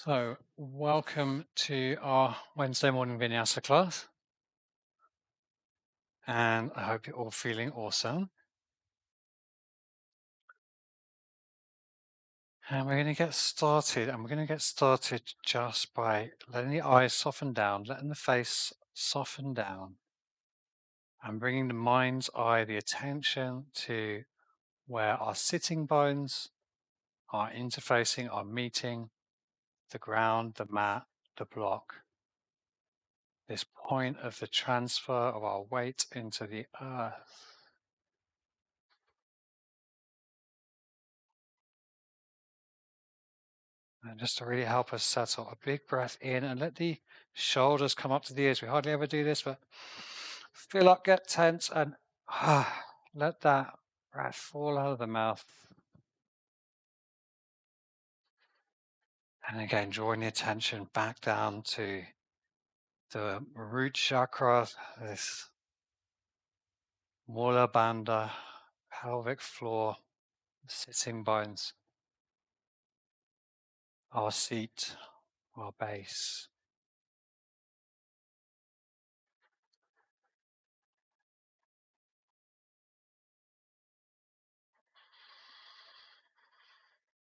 So, welcome to our Wednesday morning vinyasa class, and I hope you're all feeling awesome. And we're going to get started, and we're going to get started just by letting the eyes soften down, letting the face soften down, and bringing the mind's eye, the attention to where our sitting bones are interfacing, are meeting the ground, the mat, the block. This point of the transfer of our weight into the earth. And just to really help us settle, a big breath in and let the shoulders come up to the ears. We hardly ever do this, but fill up, get tense, and let that breath fall out of the mouth. And again, drawing the attention back down to the root chakra, this Mula Bandha, pelvic floor, sitting bones, our seat, our base.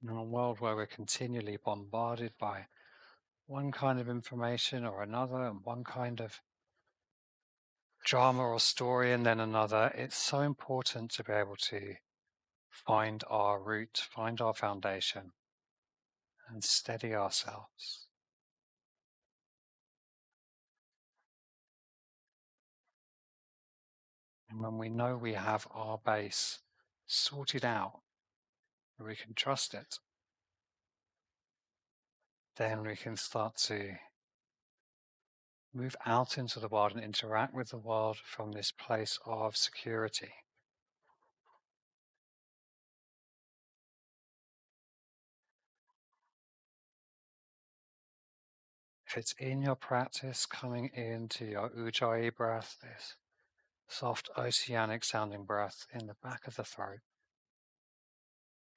In a world where we're continually bombarded by one kind of information or another, and one kind of drama or story and then another, it's so important to be able to find our root, find our foundation, and steady ourselves. And when we know we have our base sorted out, we can trust it, then we can start to move out into the world and interact with the world from this place of security. If it's in your practice, coming into your ujjayi breath, this soft oceanic sounding breath in the back of the throat,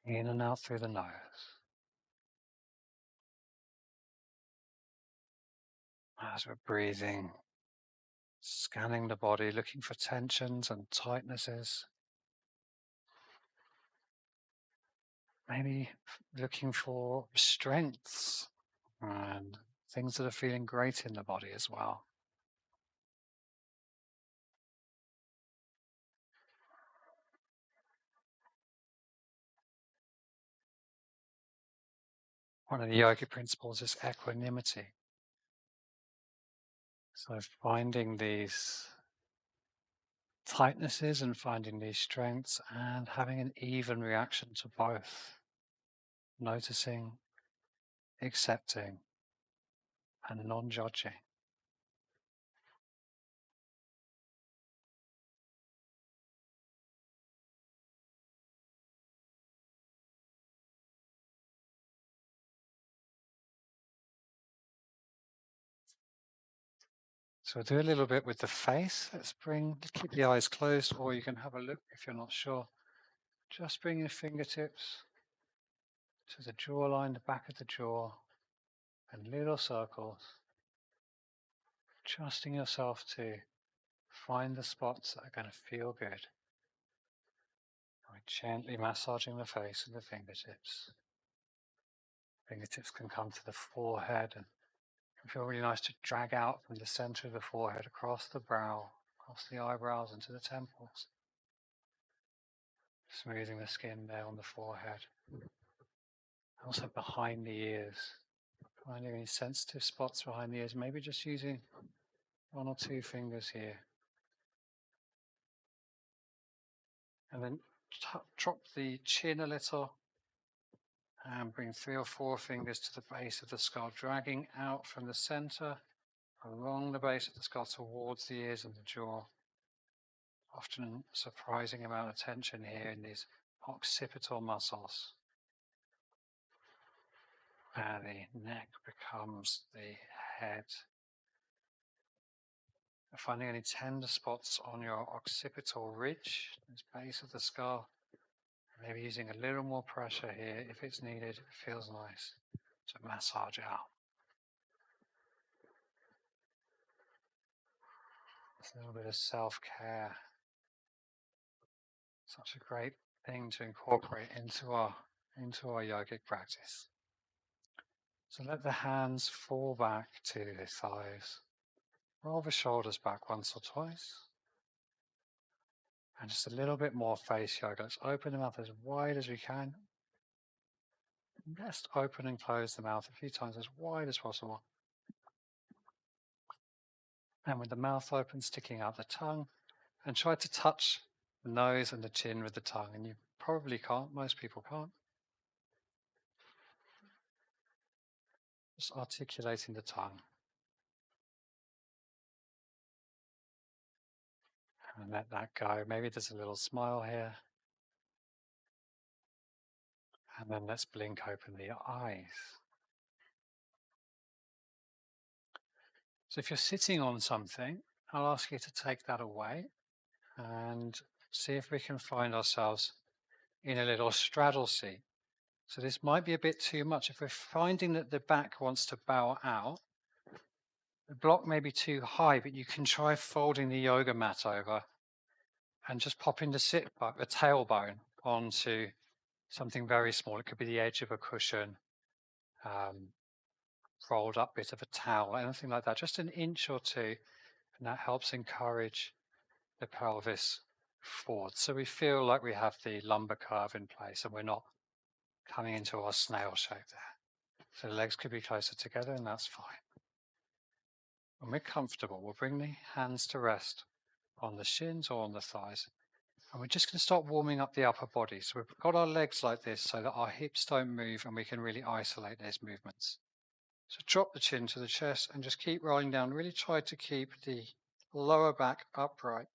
in and out through the nose. As we're breathing, scanning the body, looking for tensions and tightnesses, maybe looking for strengths and things that are feeling great in the body as well. One of the yoga principles is equanimity. So finding these tightnesses and finding these strengths and having an even reaction to both. Noticing, accepting, and non-judging. So we'll do a little bit with the face. Let's keep the eyes closed, or you can have a look if you're not sure. Just bring your fingertips to the jawline, the back of the jaw, and little circles. Trusting yourself to find the spots that are going to feel good. By gently massaging the face with the fingertips. Fingertips can come to the forehead, and it can feel really nice to drag out from the center of the forehead across the brow, across the eyebrows, into the temples. Smoothing the skin there on the forehead. Also behind the ears. Finding any sensitive spots behind the ears, maybe just using one or two fingers here. And then drop the chin a little and bring 3 or 4 fingers to the base of the skull, dragging out from the center along the base of the skull towards the ears and the jaw. Often a surprising amount of tension here in these occipital muscles. And the neck becomes the head. Finding any tender spots on your occipital ridge, this base of the skull. Maybe using a little more pressure here if it's needed, if it feels nice. to massage out. It's a little bit of self-care. Such a great thing to incorporate into our yogic practice. So let the hands fall back to the thighs. Roll the shoulders back once or twice. And just a little bit more face yoga. Let's open the mouth as wide as we can. Just open and close the mouth a few times as wide as possible. And with the mouth open, sticking out the tongue, and try to touch the nose and the chin with the tongue. And you probably can't, most people can't. Just articulating the tongue. And let that go. Maybe there's a little smile here. And then let's blink open the eyes. So if you're sitting on something, I'll ask you to take that away and see if we can find ourselves in a little straddle seat. So this might be a bit too much. If we're finding that the back wants to bow out, the block may be too high, but you can try folding the yoga mat over and just popping the tailbone onto something very small. It could be the edge of a cushion, rolled up bit of a towel, anything like that, just an inch or two, and that helps encourage the pelvis forward. So we feel like we have the lumbar curve in place and we're not coming into our snail shape there. So the legs could be closer together and that's fine. When we're comfortable, we'll bring the hands to rest on the shins or on the thighs. And we're just going to start warming up the upper body. So we've got our legs like this so that our hips don't move and we can really isolate those movements. So drop the chin to the chest and just keep rolling down. Really try to keep the lower back upright.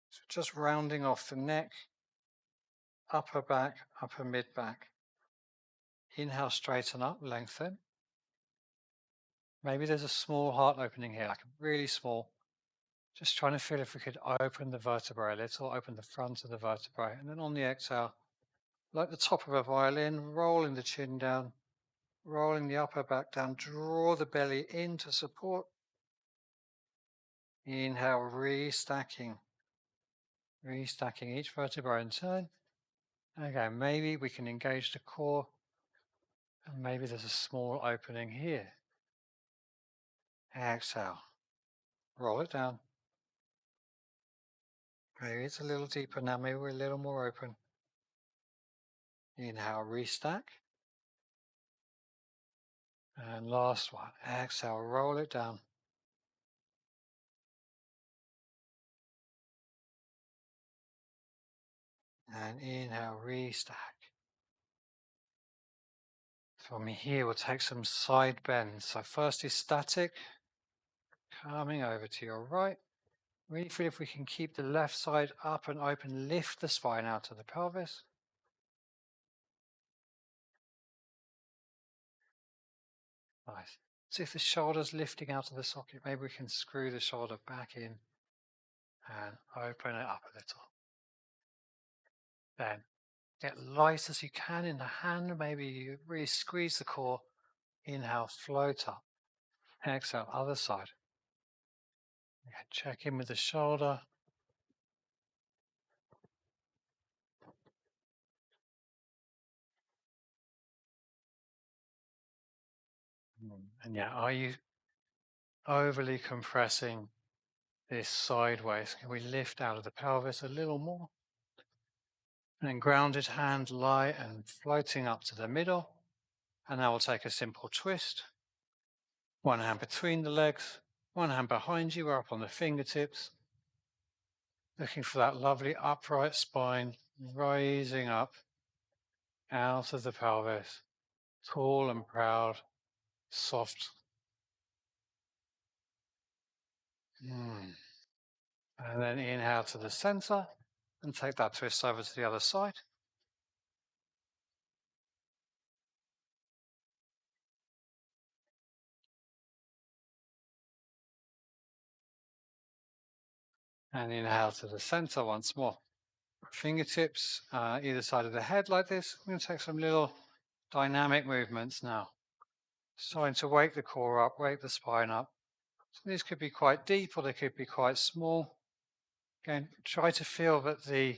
So just rounding off the neck, upper back, upper mid back. Inhale, straighten up, lengthen. Maybe there's a small heart opening here, like a really small. Just trying to feel if we could open the vertebrae a little, open the front of the vertebrae. And then on the exhale, like the top of a violin, rolling the chin down, rolling the upper back down, draw the belly in to support. Inhale, restacking each vertebrae in turn. Okay, maybe we can engage the core, and maybe there's a small opening here. Exhale, roll it down. Maybe it's a little deeper now, maybe we're a little more open. Inhale, restack. And last one, exhale, roll it down. And inhale, restack. From here, we'll take some side bends. So first is static, coming over to your right. Really feel if we can keep the left side up and open, lift the spine out of the pelvis. Nice. See if the shoulder's lifting out of the socket. Maybe we can screw the shoulder back in and open it up a little. Then get light as you can in the hand. Maybe you really squeeze the core. Inhale, float up. Exhale, other side. Okay, check in with the shoulder. And yeah, are you overly compressing this sideways? Can we lift out of the pelvis a little more? And then grounded hand light and floating up to the middle. And now we'll take a simple twist. One hand between the legs, one hand behind you, we're up on the fingertips. Looking for that lovely upright spine, rising up out of the pelvis, tall and proud, soft. And then inhale to the center and take that twist over to the other side. And inhale to the center once more. Fingertips either side of the head like this. We're going to take some little dynamic movements now. Starting to wake the core up, wake the spine up. So these could be quite deep or they could be quite small. Again, try to feel that the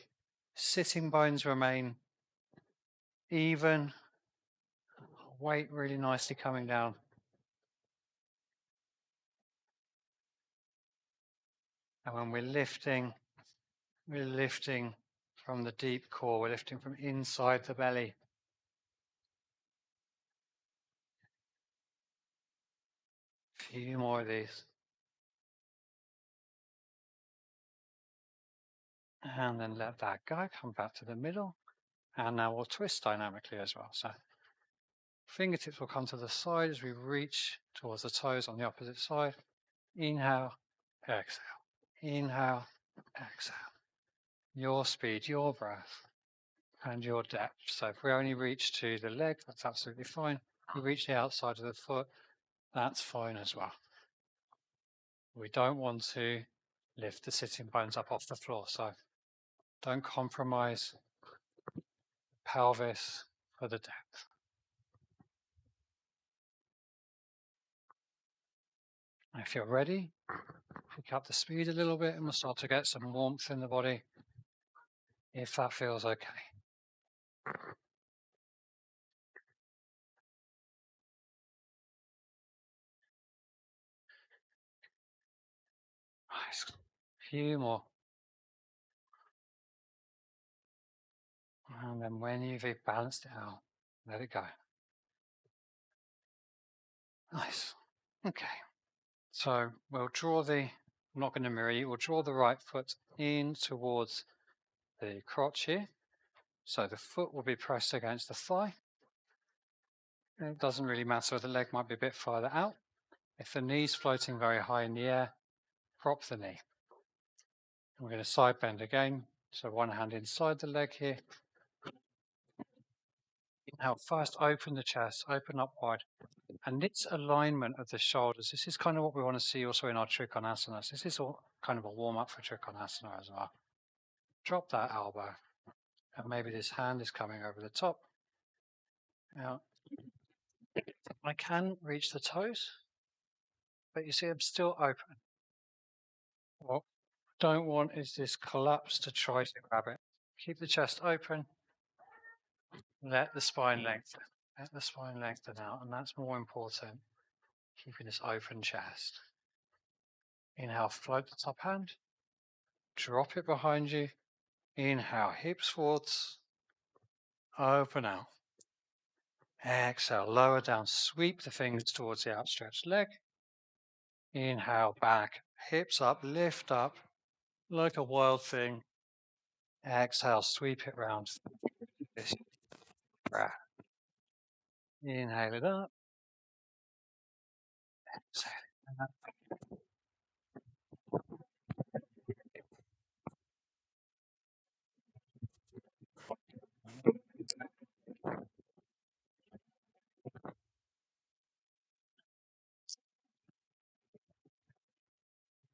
sitting bones remain even, weight really nicely coming down. And when we're lifting from the deep core, we're lifting from inside the belly. A few more of these. And then let that go, come back to the middle. And now we'll twist dynamically as well. So fingertips will come to the side as we reach towards the toes on the opposite side. Inhale, exhale. Inhale, exhale. Your speed, your breath, and your depth. So if we only reach to the leg, that's absolutely fine. If we reach the outside of the foot, that's fine as well. We don't want to lift the sitting bones up off the floor. So don't compromise pelvis for the depth. If you're ready, pick up the speed a little bit and we'll start to get some warmth in the body if that feels okay. Nice. A few more. And then when you've balanced it out, let it go. Nice. Okay. So we'll draw I'm not going to mirror you, we'll draw the right foot in towards the crotch here. So the foot will be pressed against the thigh. It doesn't really matter, the leg might be a bit farther out. If the knee's floating very high in the air, prop the knee. We're going to side bend again. So one hand inside the leg here. Inhale, first open the chest, open up wide. And this alignment of the shoulders, this is kind of what we want to see also in our Trikonasana. This is all kind of a warm up for Trikonasana as well. Drop that elbow. And maybe this hand is coming over the top. Now, I can reach the toes, but you see I'm still open. What I don't want is this collapse to try to grab it. Keep the chest open. Let the spine lengthen. Let the spine lengthen out, and that's more important. Keeping this open chest. Inhale, float the top hand. Drop it behind you. Inhale, hips forwards. Open out. Exhale, lower down. Sweep the fingers towards the outstretched leg. Inhale, back. Hips up, lift up. Like a wild thing. Exhale, sweep it round. This breath. Inhale it up. Exhale it up.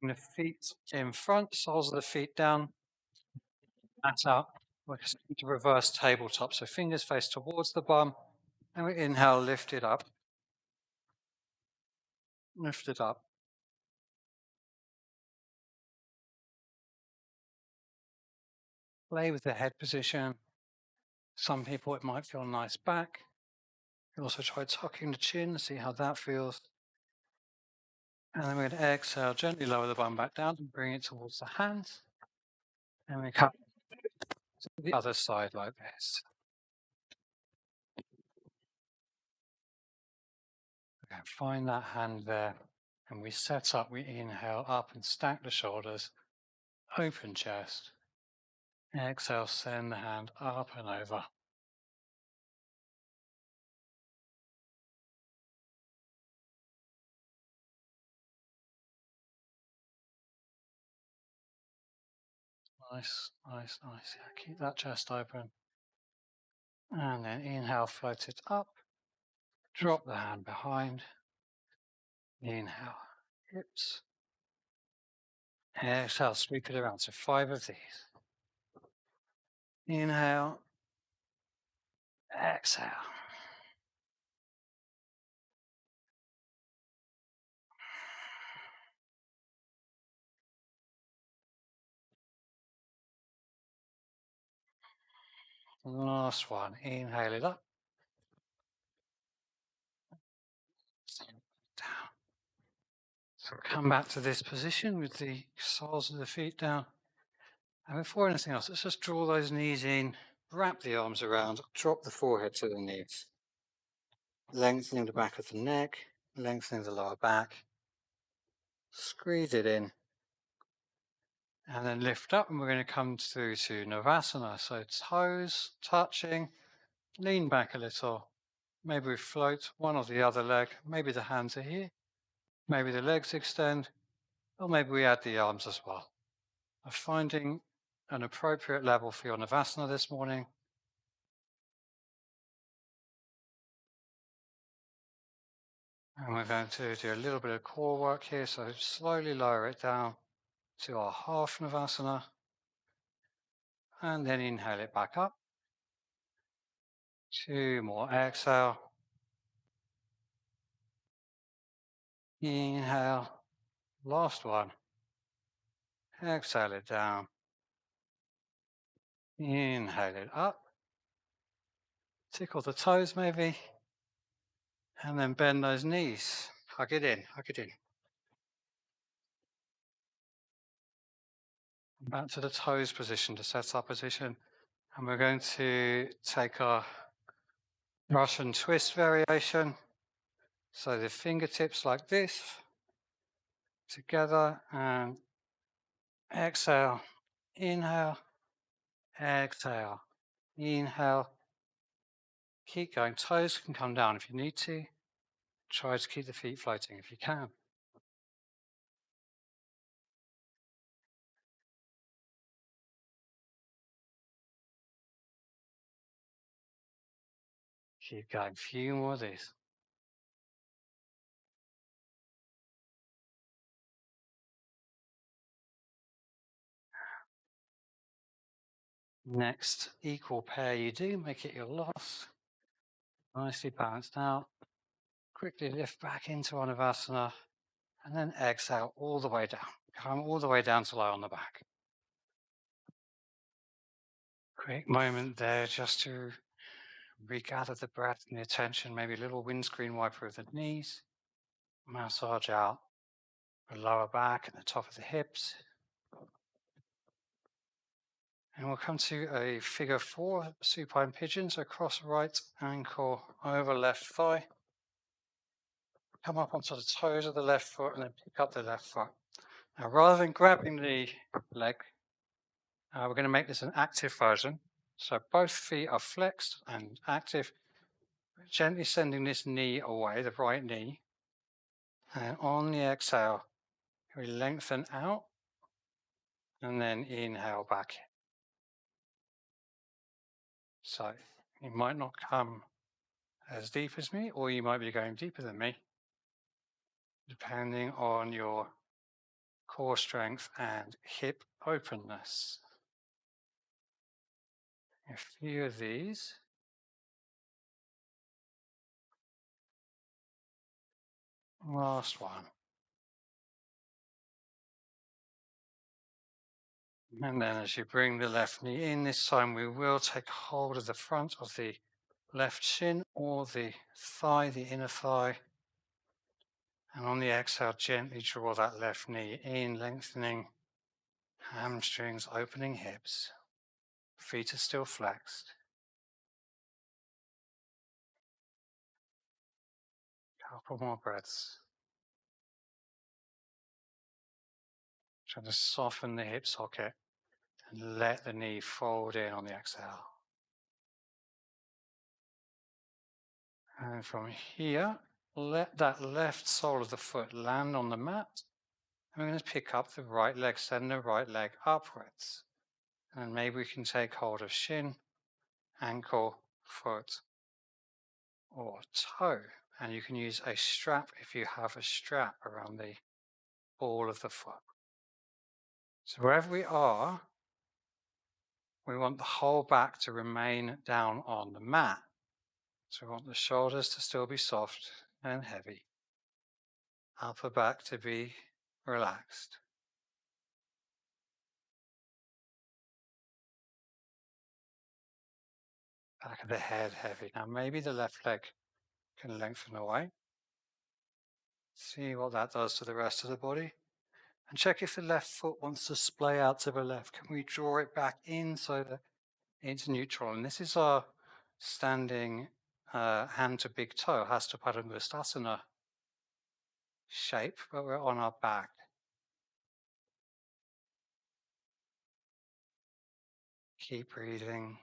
Bring the feet in front, soles of the feet down, mat out. We're going to reverse tabletop. So fingers face towards the bum. And we inhale, lift it up. Lift it up. Play with the head position. Some people, it might feel nice back. You also try tucking the chin, see how that feels. And then we're going to exhale, gently lower the bum back down and bring it towards the hands. And we come to the other side like this. Okay, find that hand there. And we set up, we inhale up and stack the shoulders, open chest. Exhale, send the hand up and over. Nice, nice, nice. Yeah, keep that chest open. And then inhale, float it up. Drop the hand behind. Inhale, hips. Exhale, sweep it around. So 5 of these. Inhale. Exhale. Last one. Inhale it up. Down. So come back to this position with the soles of the feet down. And before anything else, let's just draw those knees in, wrap the arms around, drop the forehead to the knees. Lengthening the back of the neck, lengthening the lower back. Squeeze it in. And then lift up, and we're going to come through to Navasana. So toes touching, lean back a little. Maybe we float one or the other leg. Maybe the hands are here. Maybe the legs extend, or maybe we add the arms as well. Finding an appropriate level for your Navasana this morning. And we're going to do a little bit of core work here. So slowly lower it down to our half Navasana. And then inhale it back up. 2 more. Exhale. Inhale. Last one. Exhale it down. Inhale it up. Tickle the toes maybe. And then bend those knees. Hug it in, hug it in. Back to the toes position, to set up position. And we're going to take our Russian twist variation. So the fingertips like this, together, and exhale, inhale, exhale, inhale. Keep going. Toes can come down if you need to. Try to keep the feet floating if you can. Keep going. Few more of these. Next equal pair you do, make it your last. Nicely balanced out. Quickly lift back into Anavasana and then exhale all the way down. Come all the way down to lie on the back. Quick moment there just to regather the breath and the attention, maybe a little windscreen wiper of the knees. Massage out the lower back and the top of the hips. And we'll come to a figure 4, supine pigeons, across right ankle over left thigh. Come up onto the toes of the left foot and then pick up the left foot. Now, rather than grabbing the leg, we're going to make this an active version. So both feet are flexed and active, gently sending this knee away, the right knee. And on the exhale, we lengthen out and then inhale back in. So you might not come as deep as me, or you might be going deeper than me, depending on your core strength and hip openness. A few of these. Last one. And then as you bring the left knee in, this time we will take hold of the front of the left shin or the thigh, the inner thigh. And on the exhale, gently draw that left knee in, lengthening hamstrings, opening hips. Feet are still flexed. Couple more breaths. Try to soften the hip socket and let the knee fold in on the exhale. And from here, let that left sole of the foot land on the mat. I'm going to pick up the right leg, send the right leg upwards. And maybe we can take hold of shin, ankle, foot, or toe. And you can use a strap if you have a strap around the ball of the foot. So wherever we are, we want the whole back to remain down on the mat. So we want the shoulders to still be soft and heavy. Upper back to be relaxed. Back of the head heavy. Now maybe the left leg can lengthen away. See what that does to the rest of the body. And check if the left foot wants to splay out to the left. Can we draw it back in so that it's neutral? And this is our standing hand to big toe, Hasta Padangusthasana shape, but we're on our back. Keep breathing.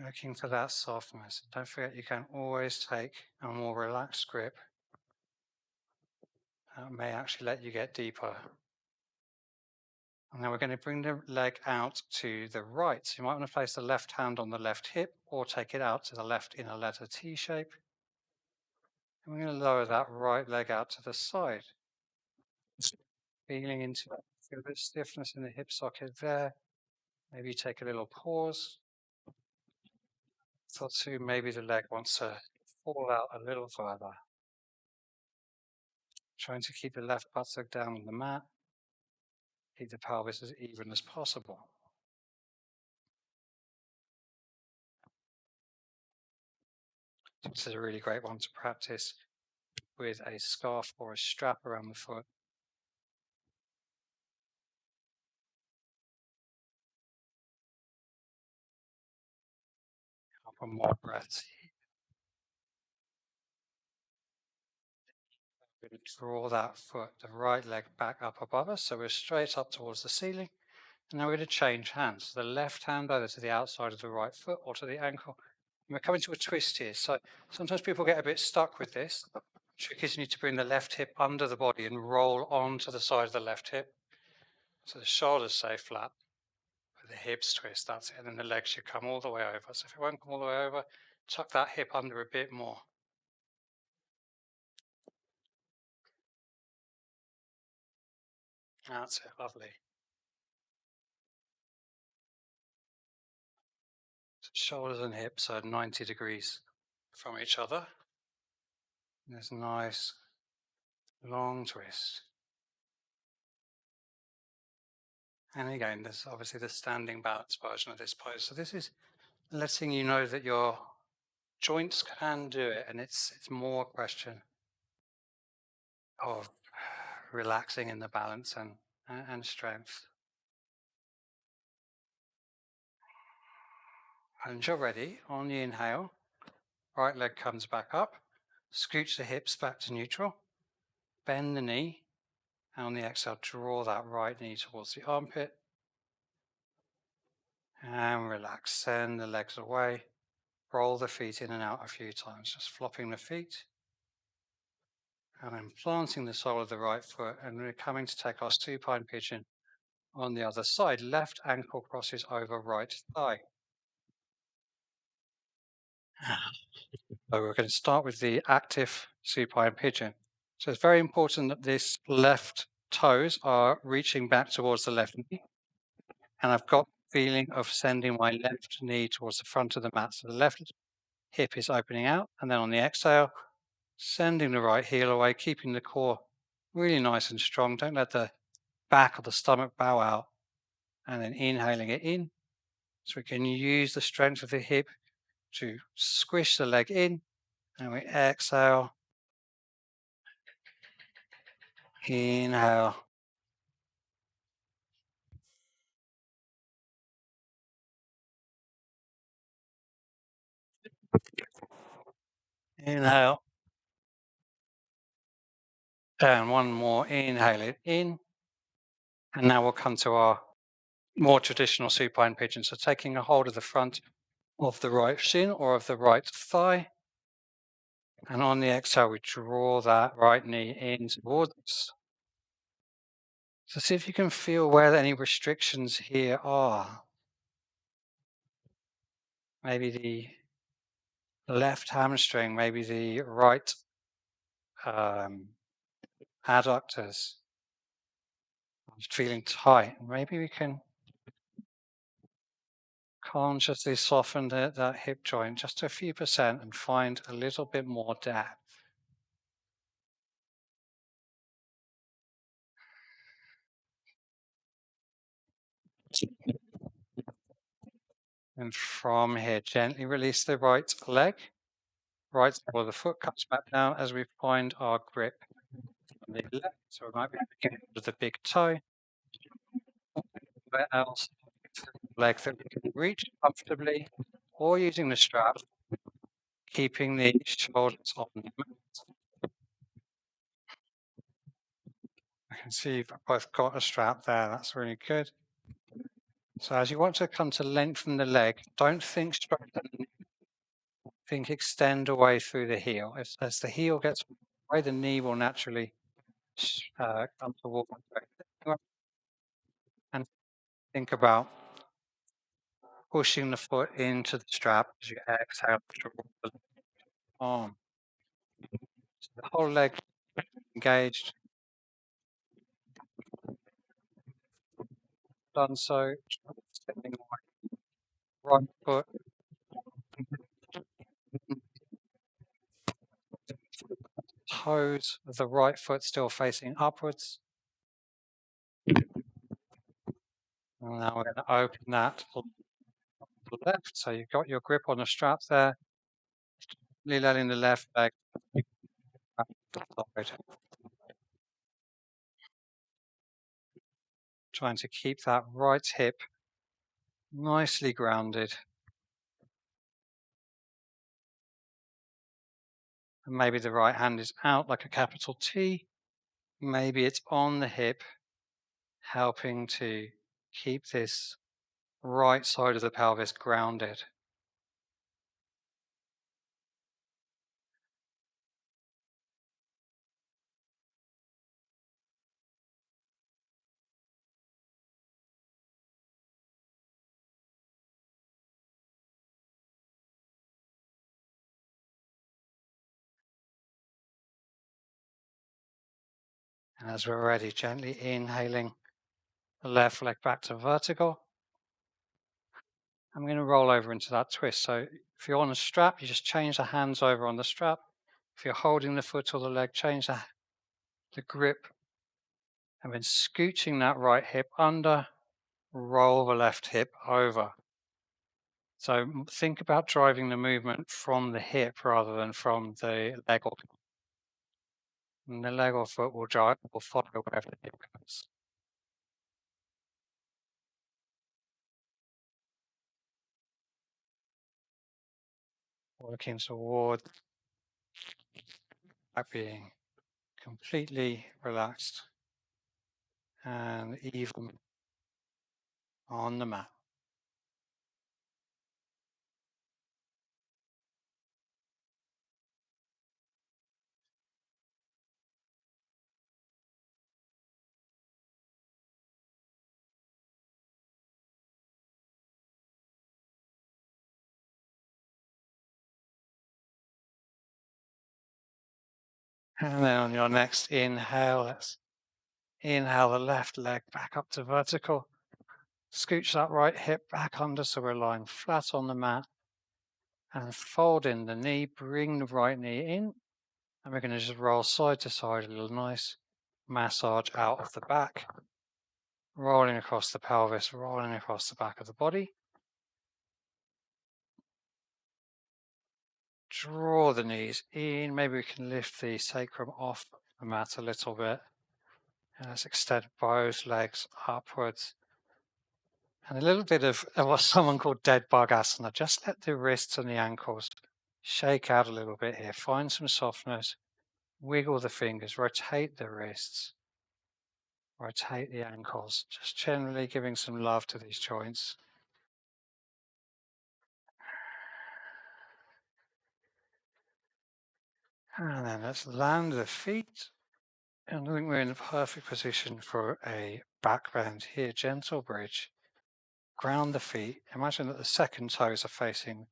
Looking for that softness. Don't forget you can always take a more relaxed grip. That may actually let you get deeper. And then we're going to bring the leg out to the right. So you might want to place the left hand on the left hip or take it out to the left in a letter T shape. And we're going to lower that right leg out to the side. Feeling into it. Feel a bit of stiffness in the hip socket there. Maybe take a little pause. Thought too, maybe the leg wants to fall out a little further. Trying to keep the left buttock down on the mat. Keep the pelvis as even as possible. This is a really great one to practice with a scarf or a strap around the foot. Couple more breaths. We're going to draw that foot, the right leg back up above us, so we're straight up towards the ceiling. And now we're going to change hands. The left hand either to the outside of the right foot or to the ankle. And we're coming to a twist here. So sometimes people get a bit stuck with this. The trick is you need to bring the left hip under the body and roll onto the side of the left hip. So the shoulders stay flat, but the hips twist, that's it. And then the legs should come all the way over. So if it won't come all the way over, tuck that hip under a bit more. That's it, lovely. So shoulders and hips are 90 degrees from each other. There's a nice long twist. And again, there's obviously the standing balance version of this pose. So this is letting you know that your joints can do it, and it's more a question of relaxing in the balance and strength. And you're ready. On the inhale, right leg comes back up, scooch the hips back to neutral, bend the knee, and on the exhale, draw that right knee towards the armpit, and relax. Send the legs away, roll the feet in and out a few times, just flopping the feet, and then planting the sole of the right foot, and we're coming to take our supine pigeon on the other side. Left ankle crosses over right thigh. So we're going to start with the active supine pigeon. So it's very important that this left toes are reaching back towards the left knee. And I've got the feeling of sending my left knee towards the front of the mat. So the left hip is opening out. And then on the exhale, sending the right heel away, keeping the core really nice and strong. Don't let the back of the stomach bow out. And then inhaling it in. So we can use the strength of the hip to squish the leg in. And we exhale. Inhale. Inhale. And one more. Inhale it in. And now we'll come to our more traditional supine pigeon. So taking a hold of the front of the right shin or of the right thigh. And on the exhale, we draw that right knee in towards us. So see if you can feel where any restrictions here are. Maybe the left hamstring, maybe the right adductors. Just feeling tight. Maybe we can consciously soften that hip joint just a few percent and find a little bit more depth. And from here, gently release the right leg. Right, or the foot comes back down as we find our grip on the left. So we might be beginning with the big toe. Where else? Leg that we can reach comfortably, or using the strap, keeping the shoulders on the mat. I can see you've both got a strap there. That's really good. So as you want to come to lengthen the leg, don't think straight underneath. Think extend away through the heel. As the heel gets away, the knee will naturally come towards the and think about pushing the foot into the strap as you exhale to roll the arm. So the whole leg engaged. Done so. Extending away. Right foot. Toes of the right foot still facing upwards. And now we're going to open that to the left. So you've got your grip on the strap there. Really letting the left leg back to the side. Trying to keep that right hip nicely grounded. And maybe the right hand is out like a capital T. Maybe it's on the hip, helping to keep this right side of the pelvis grounded. And as we're ready, gently inhaling the left leg back to vertical. I'm going to roll over into that twist. So if you're on a strap, you just change the hands over on the strap. If you're holding the foot or the leg, change the grip. And then scooching that right hip under, roll the left hip over. So think about driving the movement from the hip rather than from the leg or and the leg or foot will follow wherever the hip goes. Working towards that being completely relaxed and even on the mat. And then on your next inhale, let's inhale the left leg back up to vertical. Scooch that right hip back under so we're lying flat on the mat. And fold in the knee, bring the right knee in. And we're going to just roll side to side, a little nice massage out of the back. Rolling across the pelvis, rolling across the back of the body. Draw the knees in. Maybe we can lift the sacrum off the mat a little bit. And let's extend both legs upwards. And a little bit of what someone called dead bug asana. Just let the wrists and the ankles shake out a little bit here. Find some softness. Wiggle the fingers. Rotate the wrists. Rotate the ankles. Just generally giving some love to these joints. And then let's land the feet. And I think we're in the perfect position for a back bend here. Gentle bridge. Ground the feet. Imagine that the second toes are facing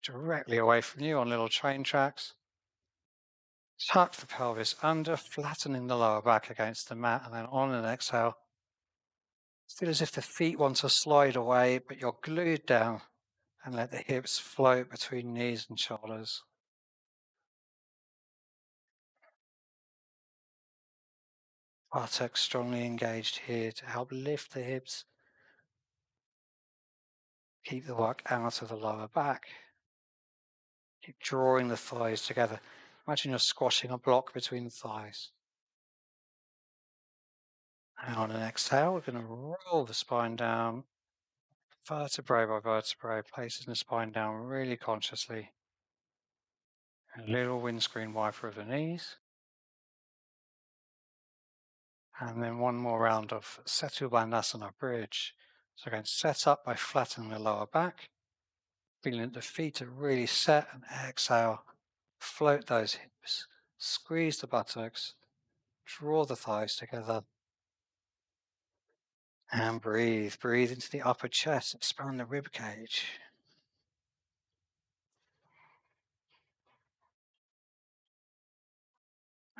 directly away from you on little train tracks. Tuck the pelvis under, flattening the lower back against the mat, and then on an exhale, feel as if the feet want to slide away, but you're glued down, and let the hips float between knees and shoulders. Buttocks strongly engaged here to help lift the hips, Keep the work out of the lower back. Keep drawing the thighs together. Imagine you're squashing a block between the thighs. And on an exhale, we're going to roll the spine down, vertebrae by vertebrae, placing the spine down really consciously. A little windscreen wiper of the knees. And then one more round of Setu Bandhasana bridge. So again, set up by flattening the lower back, feeling that the feet are really set, and exhale, float those hips, squeeze the buttocks, draw the thighs together, and breathe. Breathe into the upper chest, expand the rib cage.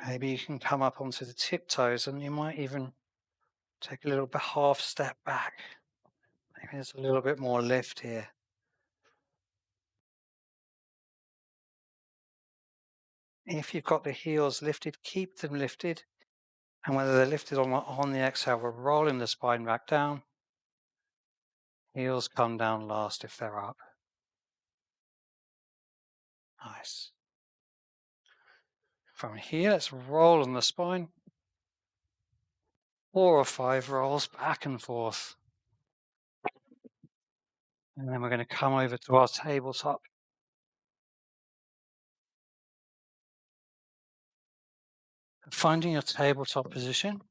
Maybe you can come up onto the tiptoes, and you might even take a little bit half step back. Maybe there's a little bit more lift here. If you've got the heels lifted, keep them lifted. And whether they're lifted or not, on the exhale, we're rolling the spine back down. Heels come down last if they're up. Nice. From here, let's roll on the spine. 4 or 5 rolls back and forth. And then we're going to come over to our tabletop. Finding your tabletop position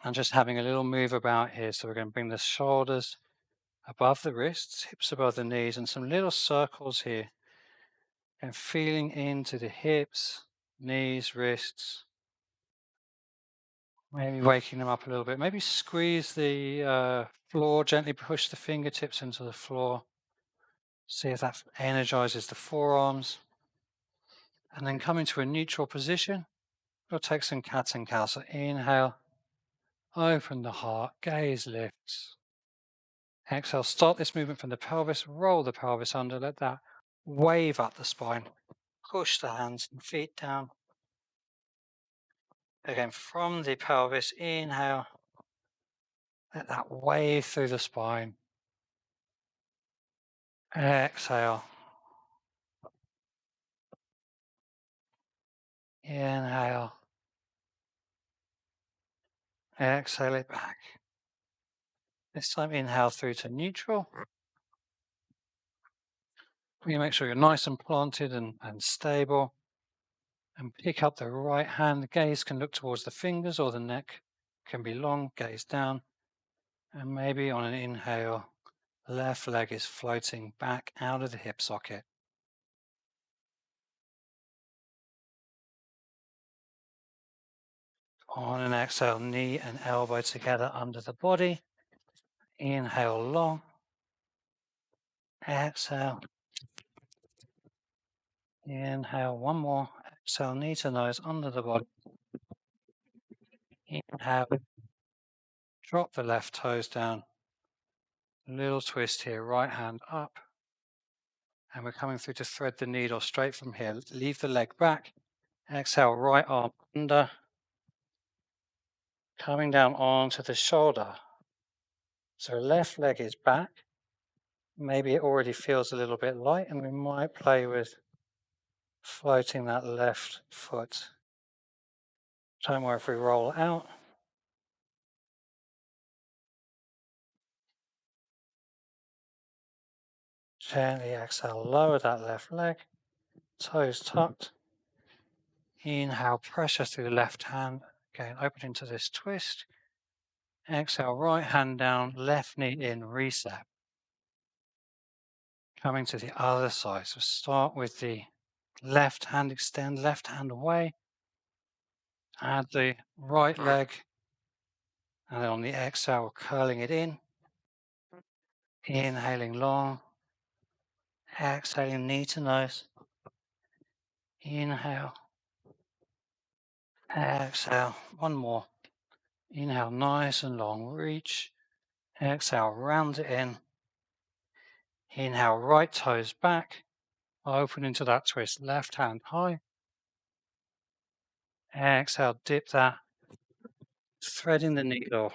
and just having a little move about here. So we're going to bring the shoulders above the wrists, hips above the knees, and some little circles here. And feeling into the hips, knees, wrists. Maybe waking them up a little bit. Maybe squeeze the floor, gently push the fingertips into the floor. See if that energizes the forearms. And then come into a neutral position. We'll take some cat and cow. So inhale, open the heart, gaze lifts. Exhale, start this movement from the pelvis, roll the pelvis under, let that wave up the spine. Push the hands and feet down. Again, from the pelvis, inhale. Let that wave through the spine. Exhale. Inhale. Exhale it back. This time inhale through to neutral. You make sure you're nice and planted and stable. And pick up the right hand. The gaze can look towards the fingers or the neck. Can be long, gaze down. And maybe on an inhale, left leg is floating back out of the hip socket. On an exhale, knee and elbow together under the body. Inhale long. Exhale. Inhale, one more. Exhale, knee to nose under the body. Inhale. Drop the left toes down. Little twist here, right hand up. And we're coming through to thread the needle straight from here. Leave the leg back. Exhale, right arm under. Coming down onto the shoulder. So left leg is back. Maybe it already feels a little bit light, and we might play with floating that left foot. Don't worry if we roll out. Gently exhale, lower that left leg. Toes tucked. Inhale, pressure through the left hand. Again, open into this twist. Exhale, right hand down, left knee in, reset. Coming to the other side. So start with the left hand, extend left hand away. Add the right leg. And then on the exhale, curling it in. Inhaling long. Exhaling knee to nose. Inhale. Exhale. One more. Inhale nice and long. Reach. Exhale, round it in. Inhale, right toes back. Open into that twist. Left hand high. Exhale, dip that. Threading the needle.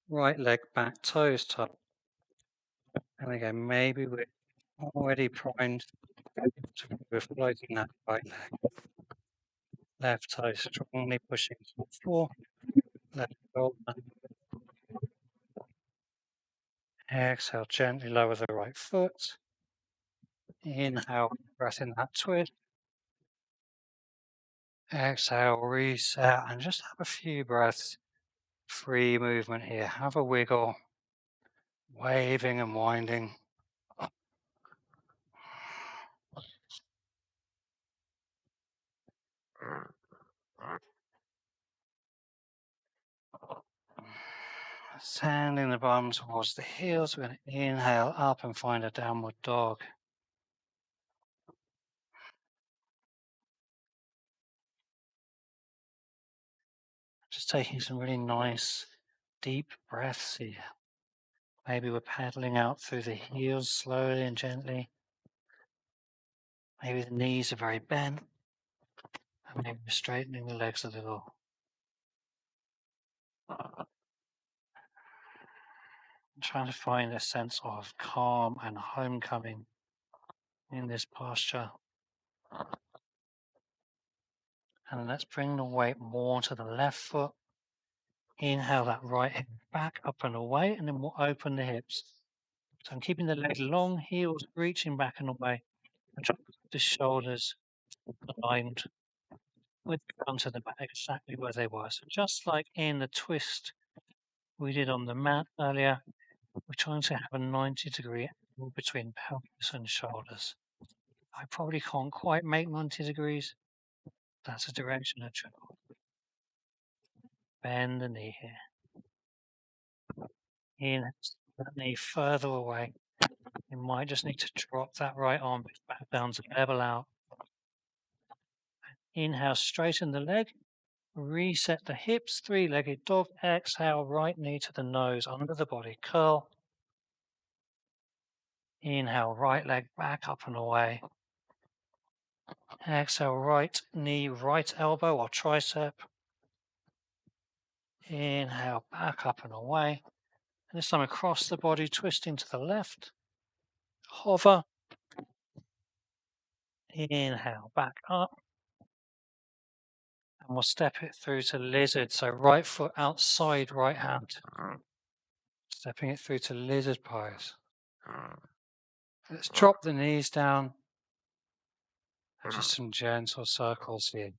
Right leg back, toes tucked. There we go. Maybe we're already primed to we're floating that right leg. Left toe strongly pushing to the floor. Left shoulder. Exhale, gently lower the right foot. Inhale, breath in that twist. Exhale, reset, and just have a few breaths. Free movement here. Have a wiggle, waving and winding. Sending the bum towards the heels. We're going to inhale up and find a downward dog. Just taking some really nice, deep breaths here. Maybe we're paddling out through the heels slowly and gently. Maybe the knees are very bent. And maybe we're straightening the legs a little. I'm trying to find a sense of calm and homecoming in this posture. And let's bring the weight more to the left foot. Inhale that right hip back, up and away, and then we'll open the hips. So I'm keeping the legs long, heels reaching back and away, and try to keep the shoulders aligned with the front of the back, exactly where they were. So just like in the twist we did on the mat earlier, we're trying to have a 90-degree angle between pelvis and shoulders. I probably can't quite make 90 degrees. That's a direction of travel. Bend the knee here. Inhale, that knee further away. You might just need to drop that right arm back down to level out. Inhale, straighten the leg. Reset the hips, three-legged dog. Exhale, right knee to the nose, under the body, curl. Inhale, right leg back, up and away. Exhale, right knee, right elbow or tricep. Inhale, back, up and away. And this time across the body, twisting to the left. Hover. Inhale, back up. And we'll step it through to lizard. So right foot outside right hand. Stepping it through to lizard pose. Let's drop the knees down. And just some gentle circles here.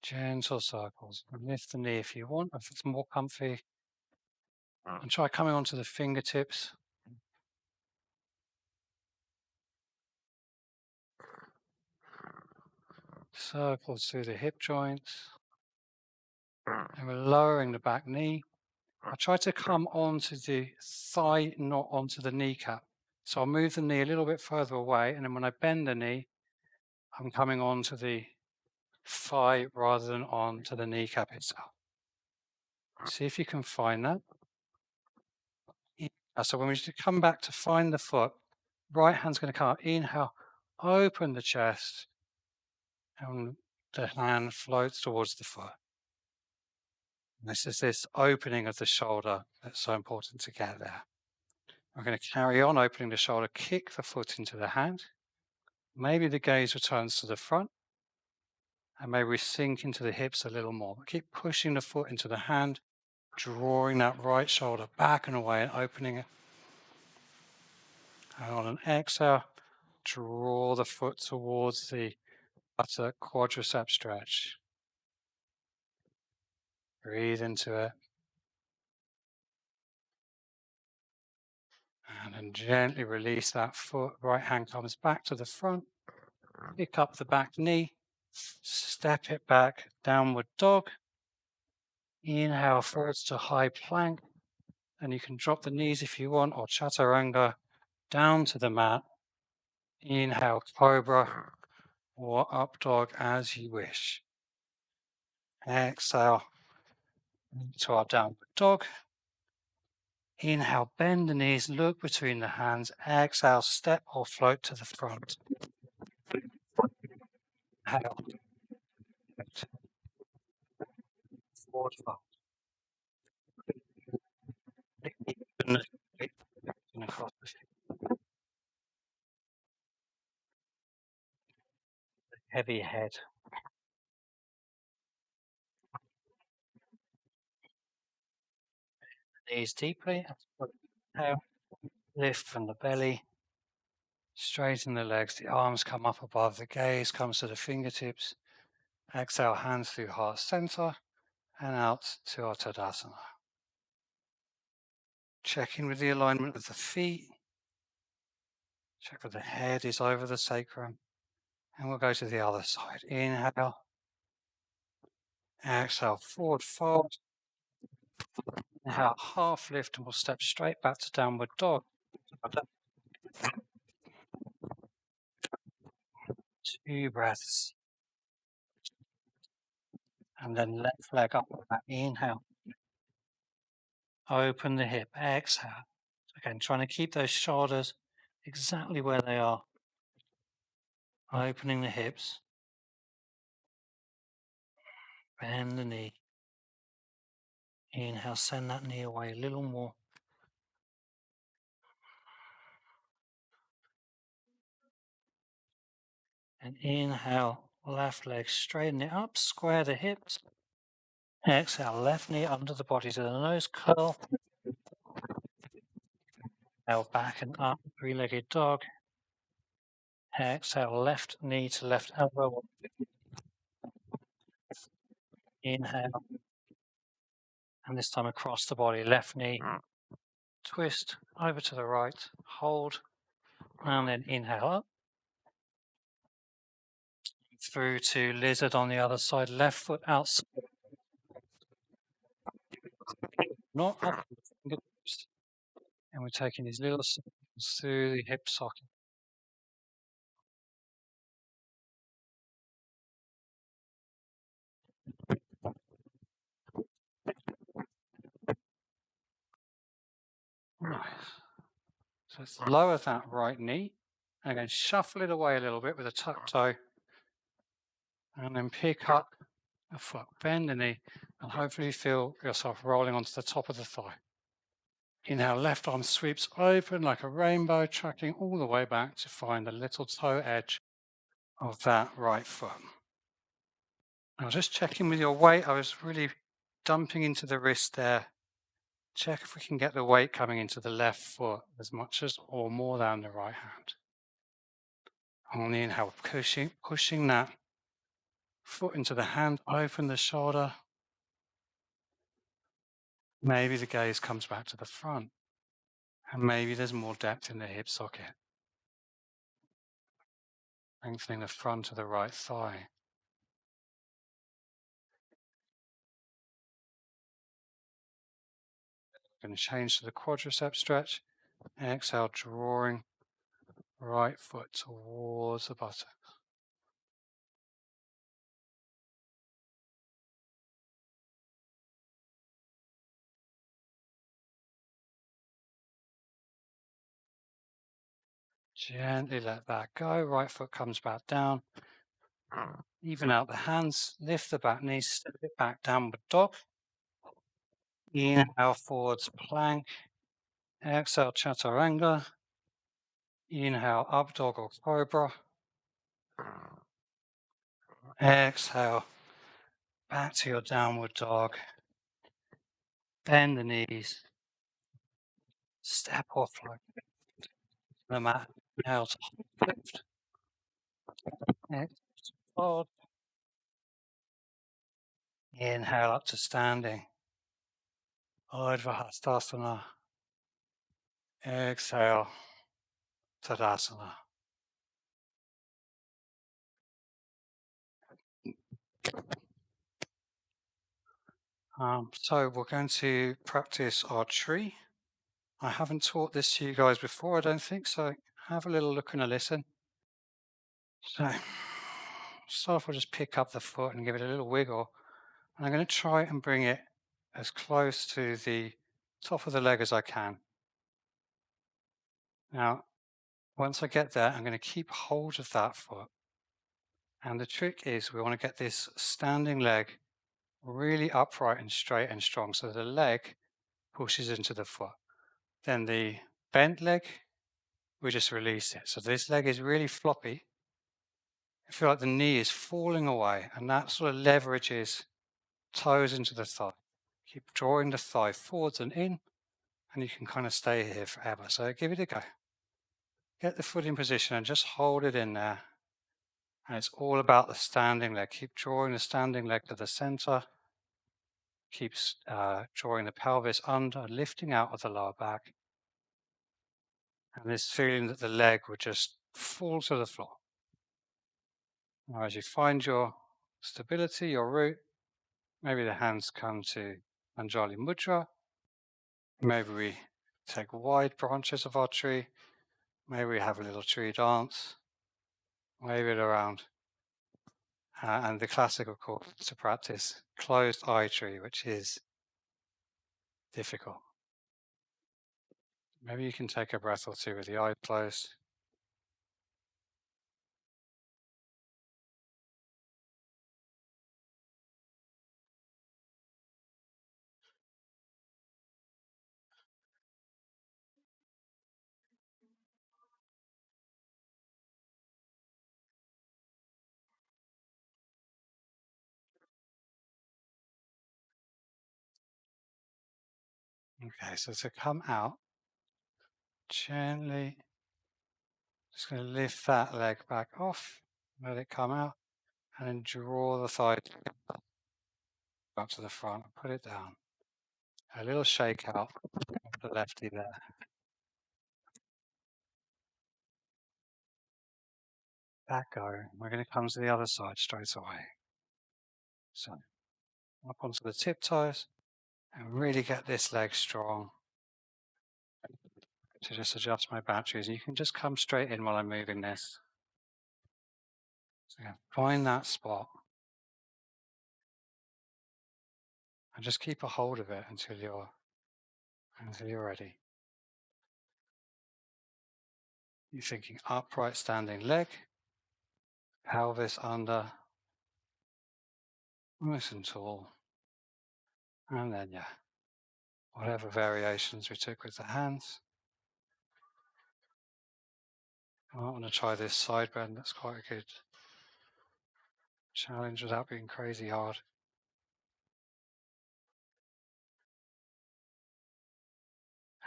Gentle circles. And lift the knee if you want, if it's more comfy. And try coming onto the fingertips. Circles through the hip joints. And we're lowering the back knee. I try to come onto the thigh, not onto the kneecap. So I'll move the knee a little bit further away, and then when I bend the knee, I'm coming onto the thigh rather than onto the kneecap itself. See if you can find that. So when we come back to find the foot, right hand's going to come up. Inhale, open the chest, and the hand floats towards the foot. This is this opening of the shoulder that's so important to get there. We're going to carry on opening the shoulder, kick the foot into the hand. Maybe the gaze returns to the front, and maybe we sink into the hips a little more. Keep pushing the foot into the hand, drawing that right shoulder back and away and opening it. And on an exhale, draw the foot towards the buttock quadricep stretch. Breathe into it. And then gently release that foot. Right hand comes back to the front. Pick up the back knee. Step it back. Downward dog. Inhale forwards to high plank. And you can drop the knees if you want, or chaturanga down to the mat. Inhale, cobra, or up dog as you wish. Exhale to our downward dog. Inhale, bend the knees, look between the hands. Exhale, step or float to the front. Inhale. Forward fold. And across the feet. heavy head. Knees deeply. Exhale. Lift from the belly. Straighten the legs. The arms come up above. The gaze comes to the fingertips. Exhale, hands through heart center and out to our Tadasana. Check in with the alignment of the feet. Check that the head is over the sacrum. And we'll go to the other side. Inhale. Exhale, forward fold. Inhale, half lift, and we'll step straight back to downward dog. 2 breaths. And then left leg up. Inhale. Open the hip. Exhale. Again, trying to keep those shoulders exactly where they are. Opening the hips. Bend the knee. Inhale, send that knee away a little more. And inhale, left leg, straighten it up, square the hips. Exhale, left knee under the body to the nose, curl. Exhale, back and up, three-legged dog. Exhale, left knee to left elbow. Inhale. And this time across the body, left knee, twist over to the right, hold, and then inhale up. Through to lizard on the other side, left foot outside. Not up with the fingertips. And we're taking these little circles through the hip socket. Nice. So let's lower that right knee. And again, shuffle it away a little bit with a tuck toe. And then pick up a foot, bend the knee, and hopefully feel yourself rolling onto the top of the thigh. Inhale, left arm sweeps open like a rainbow, tracking all the way back to find the little toe edge of that right foot. Now just checking with your weight, I was really dumping into the wrist there. Check if we can get the weight coming into the left foot as much as or more than the right hand. On the inhale, pushing that foot into the hand, open the shoulder. Maybe the gaze comes back to the front. And maybe there's more depth in the hip socket. Lengthening the front of the right thigh. Going to change to the quadricep stretch. Exhale, drawing right foot towards the buttocks. Gently let that go. Right foot comes back down. Even out the hands. Lift the back knee. Step it back. Downward dog. Inhale, forwards plank. Exhale, chaturanga. Inhale, up dog or cobra. Exhale, back to your downward dog. Bend the knees. Step off like the mat. Inhale to lift. Exhale, fold. Inhale up to standing. Urdhva Hastasana. Exhale, Tadasana. So we're going to practice our tree. I haven't taught this to you guys before, I don't think, so have a little look and a listen. So start off, we'll just pick up the foot and give it a little wiggle. And I'm going to try and bring it as close to the top of the leg as I can. Now, once I get there, I'm going to keep hold of that foot. And the trick is we want to get this standing leg really upright and straight and strong so the leg pushes into the foot. Then the bent leg, we just release it. So this leg is really floppy. You feel like the knee is falling away, and that sort of leverages toes into the thigh. Keep drawing the thigh forwards and in, and you can kind of stay here forever. So give it a go. Get the foot in position and just hold it in there. And it's all about the standing leg. Keep drawing the standing leg to the center. Keep drawing the pelvis under, lifting out of the lower back. And this feeling that the leg would just fall to the floor. Now, as you find your stability, your root, maybe the hands come to Anjali Mudra. Maybe we take wide branches of our tree. Maybe we have a little tree dance. Wave it around. And the classic, of course, to practice closed eye tree, which is difficult. Maybe you can take a breath or two with the eyes closed. Okay, so to come out, gently, just going to lift that leg back off, let it come out, and then draw the thigh up to the front and put it down. A little shake out of the lefty there. Back go. We're going to come to the other side straight away. So up onto the tiptoes and really get this leg strong. To just adjust my batteries, and you can just come straight in while I'm moving this. So find that spot and just keep a hold of it until you're ready. You're thinking upright standing leg, pelvis under, nice and tall, and then whatever variations we took with the hands. I might want to try this side bend. That's quite a good challenge without being crazy hard.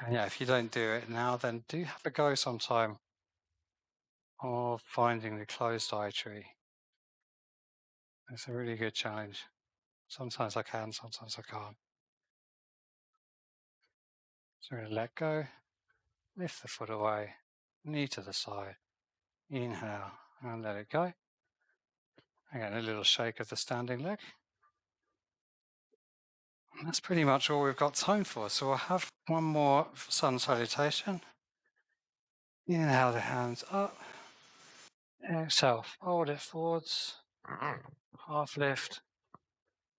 And if you don't do it now, then do have a go sometime of finding the closed eye tree. It's a really good challenge. Sometimes I can, sometimes I can't. So we're going to let go, lift the foot away, knee to the side, inhale and let it go. Again, a little shake of the standing leg. And that's pretty much all we've got time for. So we'll have one more sun salutation. Inhale the hands up. Exhale, fold it forwards. Half lift.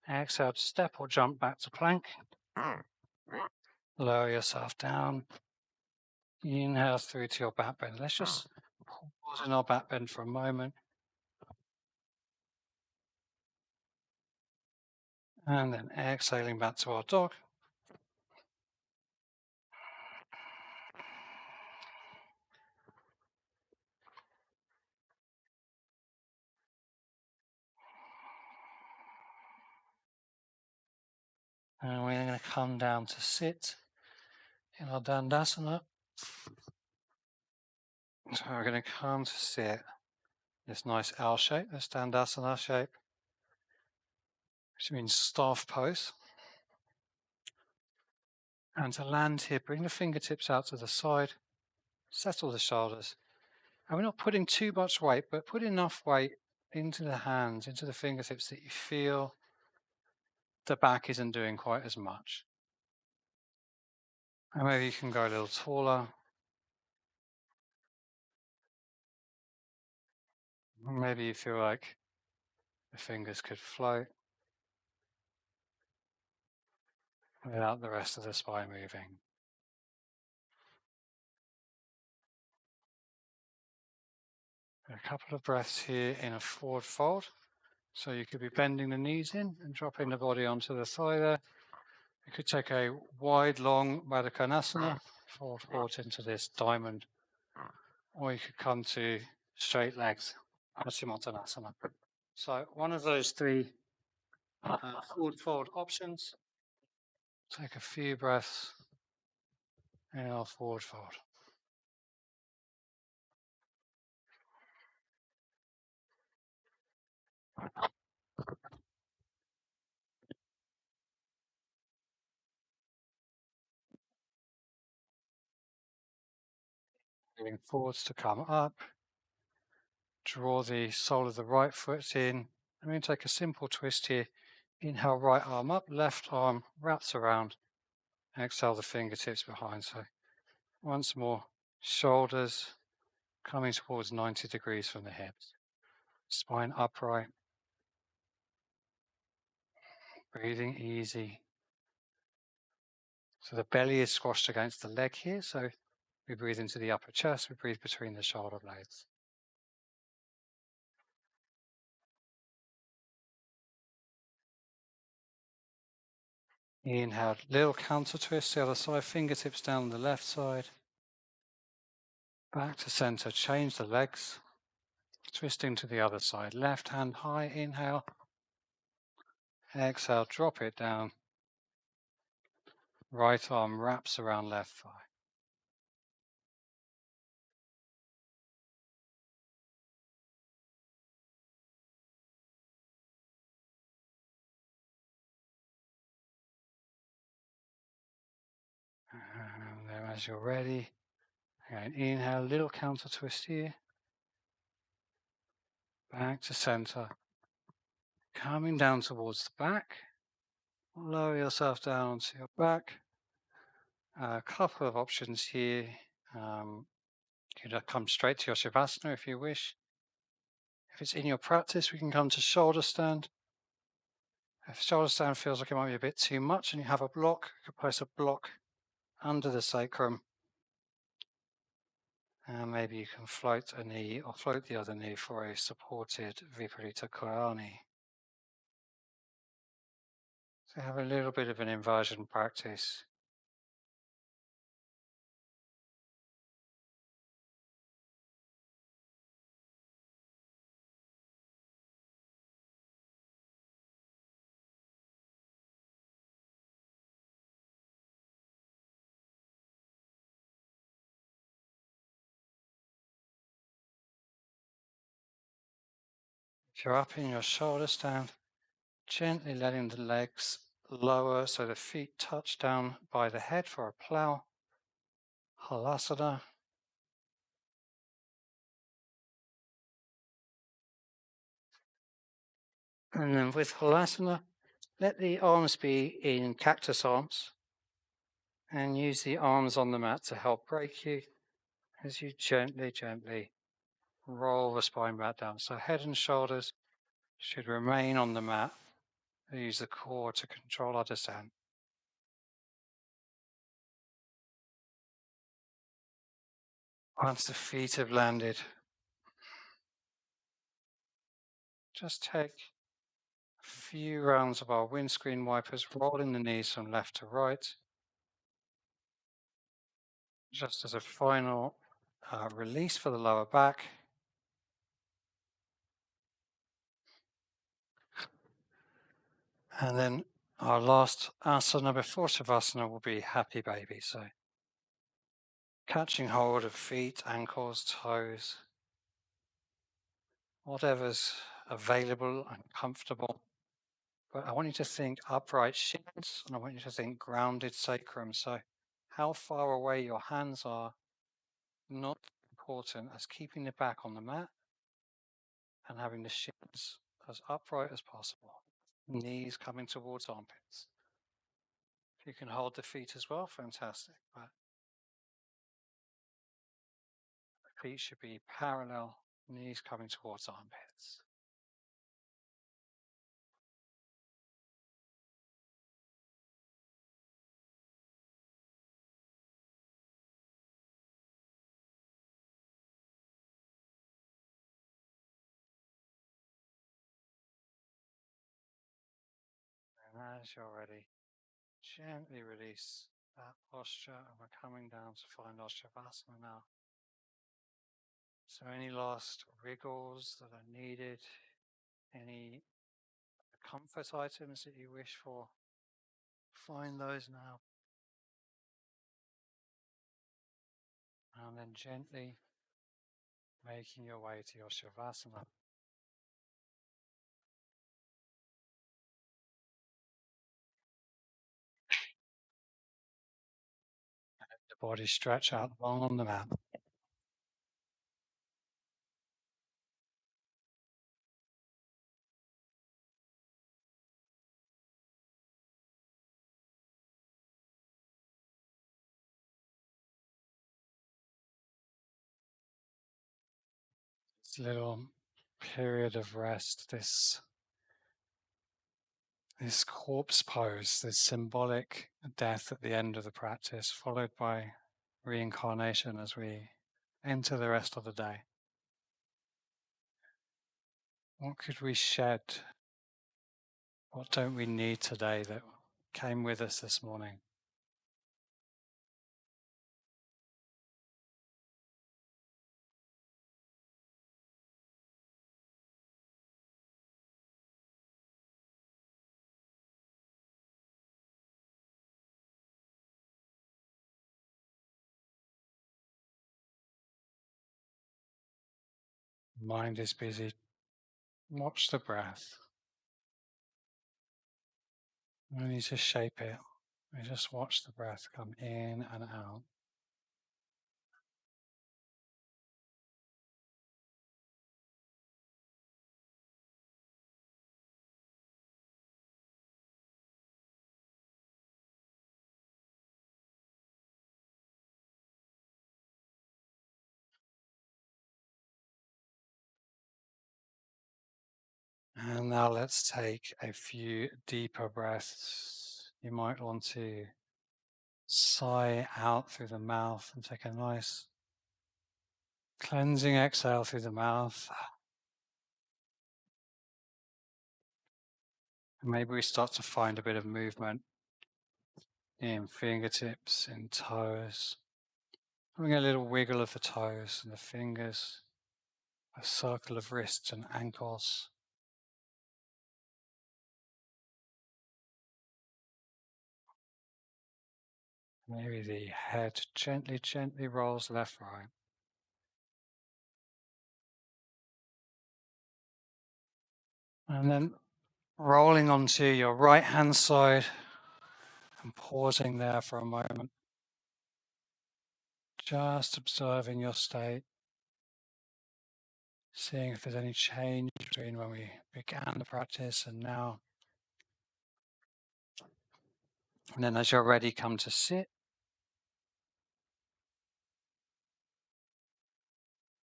Exhale, step or jump back to plank. Lower yourself down. Inhale through to your back bend. Let's just pause in our back bend for a moment. And then exhaling back to our dog. And we're going to come down to sit in our Dandasana. So we're going to come to sit this nice L shape, this Dandasana shape, which means staff pose. And to land here, bring the fingertips out to the side, settle the shoulders. And we're not putting too much weight, but put enough weight into the hands, into the fingertips that you feel the back isn't doing quite as much. And maybe you can go a little taller. Maybe you feel like the fingers could float without the rest of the spine moving. A couple of breaths here in a forward fold. So you could be bending the knees in and dropping the body onto the thigh there. You could take a wide, long Baddha Konasana, fold forward into this diamond. Or you could come to straight legs. Paschimottanasana. So one of those three forward fold options. Take a few breaths. Inhale, forward fold. Moving forwards to come up. Draw the sole of the right foot in. I'm going to take a simple twist here. Inhale, right arm up, left arm wraps around. Exhale, the fingertips behind. So once more, shoulders coming towards 90 degrees from the hips. Spine upright. Breathing easy. So the belly is squashed against the leg here. So we breathe into the upper chest. We breathe between the shoulder blades. Inhale, little counter twist, the other side, fingertips down the left side. Back to center, change the legs. Twisting to the other side. Left hand high, inhale. Exhale, drop it down. Right arm wraps around left thigh. And then as you're ready, again, inhale, little counter twist here. Back to center. Coming down towards the back. Lower yourself down to your back. A couple of options here. You can come straight to your Shavasana if you wish. If it's in your practice, we can come to shoulder stand. If shoulder stand feels like it might be a bit too much and you have a block, you can place a block under the sacrum. And maybe you can float a knee or float the other knee for a supported Viparita Karani. So have a little bit of an inversion practice. If you're up in your shoulder stand, gently letting the legs lower so the feet touch down by the head for a plow. Halasana. And then with Halasana, let the arms be in cactus arms and use the arms on the mat to help break you as you gently roll the spine back down. So head and shoulders should remain on the mat. Use the core to control our descent. Once the feet have landed, just take a few rounds of our windscreen wipers, rolling the knees from left to right. Just as a final release for the lower back. And then our last asana before Shavasana will be Happy Baby. So catching hold of feet, ankles, toes, whatever's available and comfortable. But I want you to think upright shins and I want you to think grounded sacrum. So how far away your hands are, not important as keeping the back on the mat and having the shins as upright as possible. Knees coming towards armpits. If you can hold the feet as well, fantastic. But the feet should be parallel, knees coming towards armpits. And as you're ready, gently release that posture and we're coming down to find our Shavasana now. So any last wriggles that are needed, any comfort items that you wish for, find those now. And then gently making your way to your Shavasana. The body stretch out long on the mat. This little period of rest, this corpse pose, this symbolic death at the end of the practice, followed by reincarnation as we enter the rest of the day. What could we shed? What don't we need today that came with us this morning? Mind is busy. Watch the breath. We need to shape it. We just watch the breath come in and out. And now let's take a few deeper breaths. You might want to sigh out through the mouth and take a nice cleansing exhale through the mouth. And maybe we start to find a bit of movement in fingertips and toes. Having a little wiggle of the toes and the fingers, a circle of wrists and ankles. Maybe the head gently, gently rolls left, right. And then rolling onto your right hand side and pausing there for a moment. Just observing your state, seeing if there's any change between when we began the practice and now. And then as you're ready, come to sit.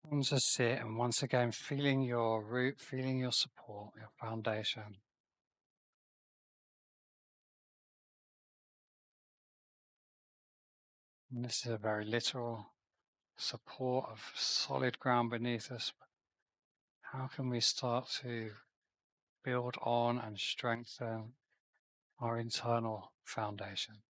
Come to sit, and once again, feeling your root, feeling your support, your foundation. And this is a very literal support of solid ground beneath us. How can we start to build on and strengthen our internal foundation?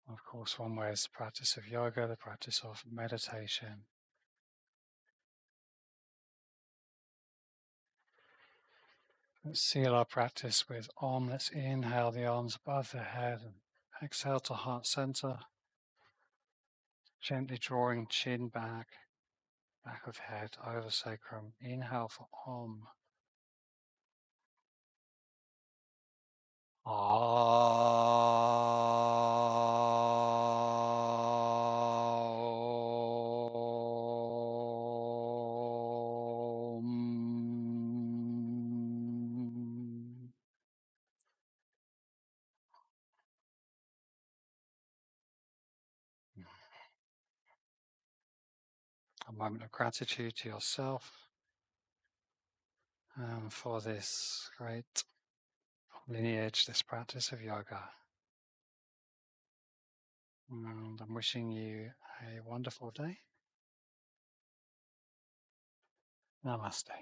Of course, one way is the practice of yoga, the practice of meditation. Let's seal our practice with Om. Let's inhale the arms above the head and exhale to heart center. Gently drawing chin back, back of head, over sacrum. Inhale for Om. Om. A moment of gratitude to yourself for this great lineage, this practice of yoga. And I'm wishing you a wonderful day. Namaste.